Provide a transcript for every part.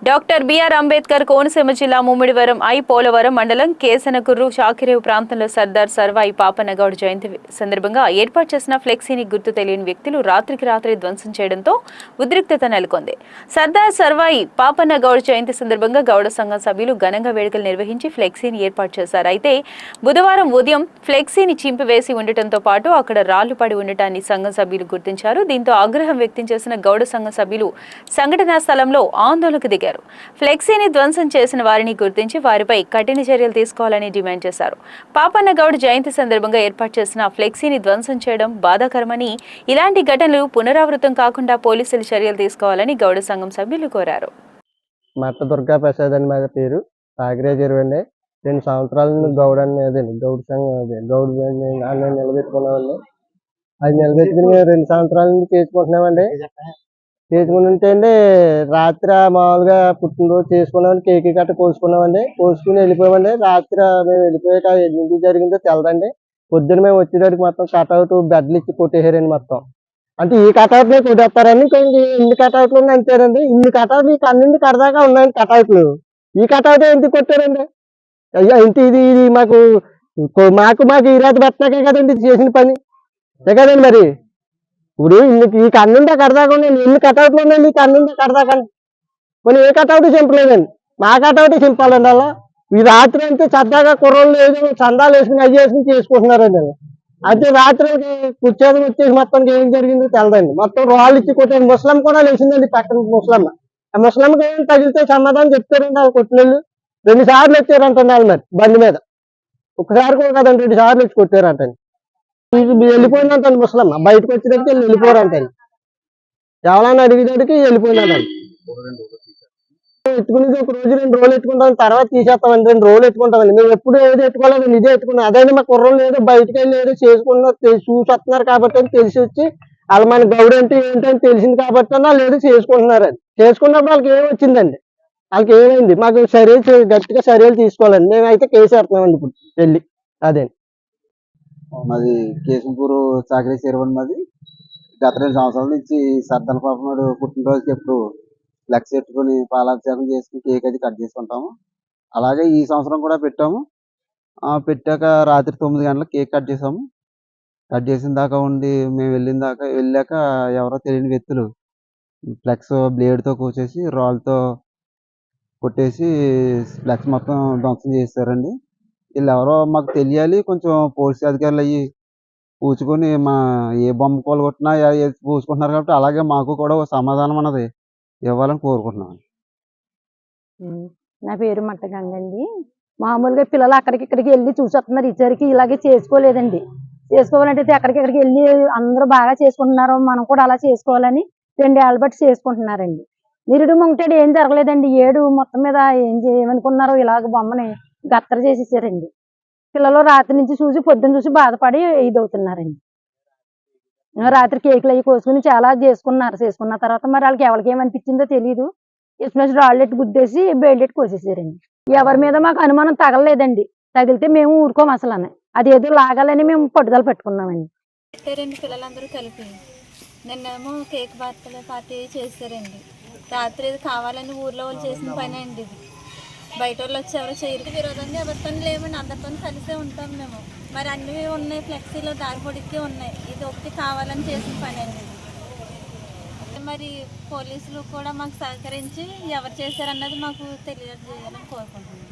Doctor BR Ambedkar Konaseema జిల్లా ముమ్మిడివరం పోలవరం మండలం కేసనకుర్రు షాకిరేవు ప్రాంతంలో సర్దార్ సర్వాయి పాపన్నగౌడ్ జయంతి సందర్భంగా ఏర్పాటు చేసిన ఫ్లెక్సీని గుర్తు తెలియని వ్యక్తులు రాత్రికి రాత్రి ధ్వంసం చేయడంతో ఉద్రిక్తత నెలకొంది. సర్దార్ సర్వాయి పాపన్నగౌడ్ జయంతి సందర్భంగా గౌడ సంఘం సభ్యులు ఘనంగా వేడుకలు నిర్వహించి ఫ్లెక్సీని ఏర్పాటు చేశారు. అయితే బుధవారం ఉదయం ఫ్లెక్సీని చింపివేసి ఉండటంతో పాటు అక్కడ రాళ్లు పడి ఉండటాన్ని సంఘం సభ్యులు గుర్తించారు. దీంతో ఆగ్రహం వ్యక్తం చేసిన గౌడ సంఘం సభ్యులు సంఘటనా స్థలంలో ఆందోళనకు దిగారు. ఫ్లెక్సీని ధ్వంసం చేసిన వారిని గుర్తించి వారిపై కఠిన చర్యలు తీసుకోవాలని డిమాండ్ చేశారు. పాపన్నగౌడ్ జయంతి సందర్భంగా ఏర్పాటు చేసిన ఫ్లెక్సీని ధ్వంసం చేయడం బాధాకరమని, ఇలాంటి ఘటనలు పునరావృతం కాకుండా పోలీసులు చర్యలు తీసుకోవాలని గౌడ సంఘం సభ్యులు కోరారు. మట్ట దుర్గా ప్రసాద్ అని మా పేరు. సాగరేజీరువండి. 2 సంవత్సరాల నుండి గౌడ గౌడ సంఘం గౌడ నిలబెట్టుకున్నామండి. అది నిలబెట్టుకుని 2 సంవత్సరాల నుంచి చేసుకుంటున్నామండి. చేసుకుంటుంటే అండి రాత్రి మామూలుగా పుట్టినరోజు చేసుకున్నామండి. కేక్ గట్ట కోసుకున్నామండి. కోసుకుని వెళ్ళిపోయామండి. రాత్రి మేము వెళ్ళిపోయాక ఎందుకు జరిగిందో తెలదండి. పొద్దున్న మేము వచ్చేటడికి మొత్తం కటౌట్ బెడ్లు ఇచ్చి కొట్టేసారండి మొత్తం. అంటే ఈ కటౌట్లే కొట్టేస్తారండి. ఇంకొంచెం ఇన్ని కటౌట్లు ఉన్నాయి అంతేనండి. ఇన్ని కటౌట్లు ఈ కన్నుండి కడదాకా ఉన్నాయండి కటౌట్లు. ఈ కటౌట్ ఎందుకు కొట్టారండి? అయ్యా ఇంత ఇది ఇది మాకు మాకు ఈ రాత్రి పెట్టాకే కదండి ఇది చేసిన పని కదండి. మరి ఇప్పుడు ఈ కన్నుంటే కడదాకా ఎన్ని కటౌట్లు ఉన్నాయండి ఈ కన్నుంటే కడదాకండి. కొన్ని ఏ కటౌట్ చింపలేదండి. మా కటౌట్ చింపాలండి. అలా ఈ రాత్రి అంతే సరదాగా కుర్రోళ్ళు ఏదో చందాలు వేసుకుని అవి వేసుకుని చేసుకుంటున్నారండి. అయితే రాత్రి కూర్చోది వచ్చేసి మొత్తం ఏం జరిగిందో తెలదండి. మొత్తం రాళ్ళు ఇచ్చి కొట్టారు. ముస్లిం కూడా లేచిందండి పక్కన ముస్లమ్మ. ఆ ముస్లింకి ఏం తగిలితే సమాధానం చెప్తారండి. వాళ్ళు కొట్టినోళ్ళు 2 సార్లు వచ్చారంటండి. వాళ్ళు మరి బండి మీద ఒక్కసారి కూడా కదండి 2 సార్లు వచ్చి కొట్టారంటండి. వెళ్ళిపోయిందంటండి ముసలమ్మ. బయటకు వచ్చేటప్పటికి వెళ్ళిపోరంటండి. ఎవరైనా అడిగేటడికి వెళ్ళిపోయిందంటండి. ఎత్తుకునేది ఒక రోజు 2 రోజులు ఎత్తుకుంటాం, తర్వాత తీసేస్తామండి. 2 రోజులు ఎత్తుకుంటామండి. మేము ఎప్పుడు ఏదో ఎత్తుకోలేదండి, ఇదే ఎత్తుకున్నాం. అదే మా కుర్రోళ్ళు ఏదో బయటకు వెళ్ళి ఏదో చేసుకున్నారు చూసి వస్తున్నారు కాబట్టి అని తెలిసి వచ్చి వాళ్ళు మన గౌడ అంటే ఏంటని తెలిసింది కాబట్టి వాళ్ళు ఏదో చేసుకుంటున్నారు. అది చేసుకున్నప్పుడు వాళ్ళకి ఏమి వచ్చిందండి? వాళ్ళకి ఏమైంది? మాకు గట్టిగా చర్యలు తీసుకోవాలండి. మేమైతే కేసు పెడుతున్నామండి ఇప్పుడు వెళ్ళి. అదే మాది కేశంపూరు చాకరీ చేరువని. మాది గత 2 సంవత్సరాల నుంచి సర్దార్ పాపనాడు పుట్టినరోజుకి ఎప్పుడు ఫ్లెక్స్ పెట్టుకుని పాలాభిషేకం చేసుకుని కేక్ అది కట్ చేసుకుంటాము. అలాగే ఈ సంవత్సరం కూడా పెట్టాము. పెట్టాక రాత్రి 9 గంటలకు కేక్ కట్ చేసాము. కట్ చేసిన దాకా ఉండి మేము వెళ్ళాక ఎవరో తెలియని వ్యక్తులు ఫ్లెక్స్ బ్లేడ్తో కూర్చేసి రాళ్ళతో కొట్టేసి ఫ్లెక్స్ మొత్తం ధ్వంసం చేశారండి. వీళ్ళు ఎవరో మాకు తెలియాలి. కొంచెం పోలీసు అధికారులు అయ్యి పూచుకొని ఏ బొమ్మ కొట్టినా పూసుకుంటున్నారు కాబట్టి అలాగే మాకు కూడా సమాధానం అన్నది ఇవ్వాలని కోరుకుంటున్నాను. నా పేరు మట్టగంగండి. మామూలుగా పిల్లలు అక్కడికి ఇక్కడికి వెళ్ళి చూసొస్తున్నారు. ఇద్దరికి ఇలాగే చేసుకోలేదండి. చేసుకోవాలంటే అక్కడికి వెళ్ళి అందరూ బాగా చేసుకుంటున్నారు, మనం కూడా అలా చేసుకోవాలని 2 ఏళ్ళ బట్టి చేసుకుంటున్నారండి. నిరుడు మొంగటాడు ఏం జరగలేదండి. 7 మొత్తం మీద ఏమనుకున్నారో ఇలాగ బొమ్మని గత్తర చేసేసారండి. పిల్లలు రాత్రి నుంచి చూసి పొద్దున్న చూసి బాధపడి ఇదవుతున్నారండి. రాత్రి కేకులు అవి కోసుకుని చాలా చేసుకున్నారు. చేసుకున్న తర్వాత మరి వాళ్ళకి ఎవరికి ఏమనిపించిందో తెలియదు. ఇసుమేసి రాళ్ళెట్టు గుద్దేసి బేళ్ళెట్టు కోసేసారండి. ఎవరి మీద మాకు అనుమానం తగలలేదండి. తగిలితే మేము ఊరుకోం అసలు. అదేదో లాగాలని మేము పట్టుదల పెట్టుకున్నామండి. పిల్లలందరూ కలిపి నిన్నేమో కేక్ పార్టీ చేశారండి. రాత్రి ఇది కావాలని ఊర్లో వాళ్ళు చేసిన పని అండి. ఇది బయట వాళ్ళు వచ్చి ఎవరు చేయరు. విరోధంగా ఎవరితో లేమండి, అందరితో కలిసే ఉంటాం మేము. మరి అన్నీ ఉన్నాయి, ఫ్లెక్సీలో దారిపొడికి ఉన్నాయి. ఇది ఒకటి కావాలని చేసిన పని అండి. మరి పోలీసులు కూడా మాకు సహకరించి ఎవరు చేశారన్నది మాకు తెలియజేయాలని కోరుకుంటున్నాం.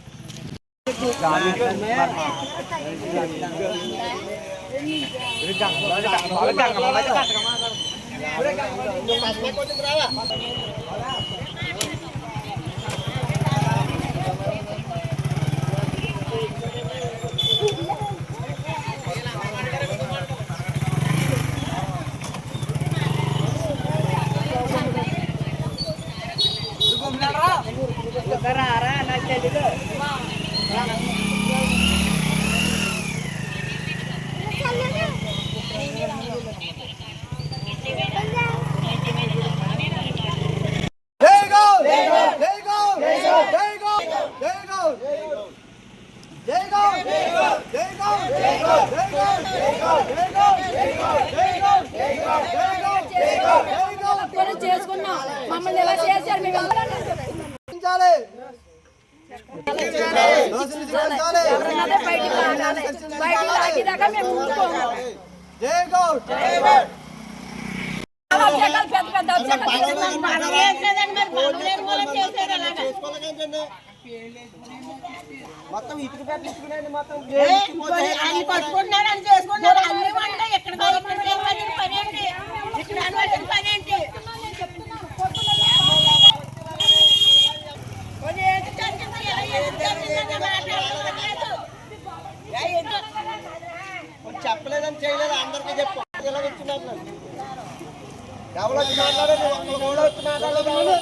చేసుకున్నాం. మమ్మల్ని ఎలా చేశారు? శిక్షించాలి. దోషుల్ని శిక్షించాలి. జై గౌడ్. మొత్తం ఇటుకు పెట్టించుకునేది మొత్తం అన్ని పట్టుకుంటున్నారు అని చేసుకుంటున్నారు అన్ని వంట ఎక్కడ పని ఏంటి ఇక్కడ అనవలసిన పని ఏంటి చెప్పలేదని చేయలేదు అందరికీ చెప్పు ఇలా వచ్చి మాట్లాడు ఎవరు వచ్చి మాట్లాడారు ఒక్కరు కూడా వచ్చి మాట్లాడలేదు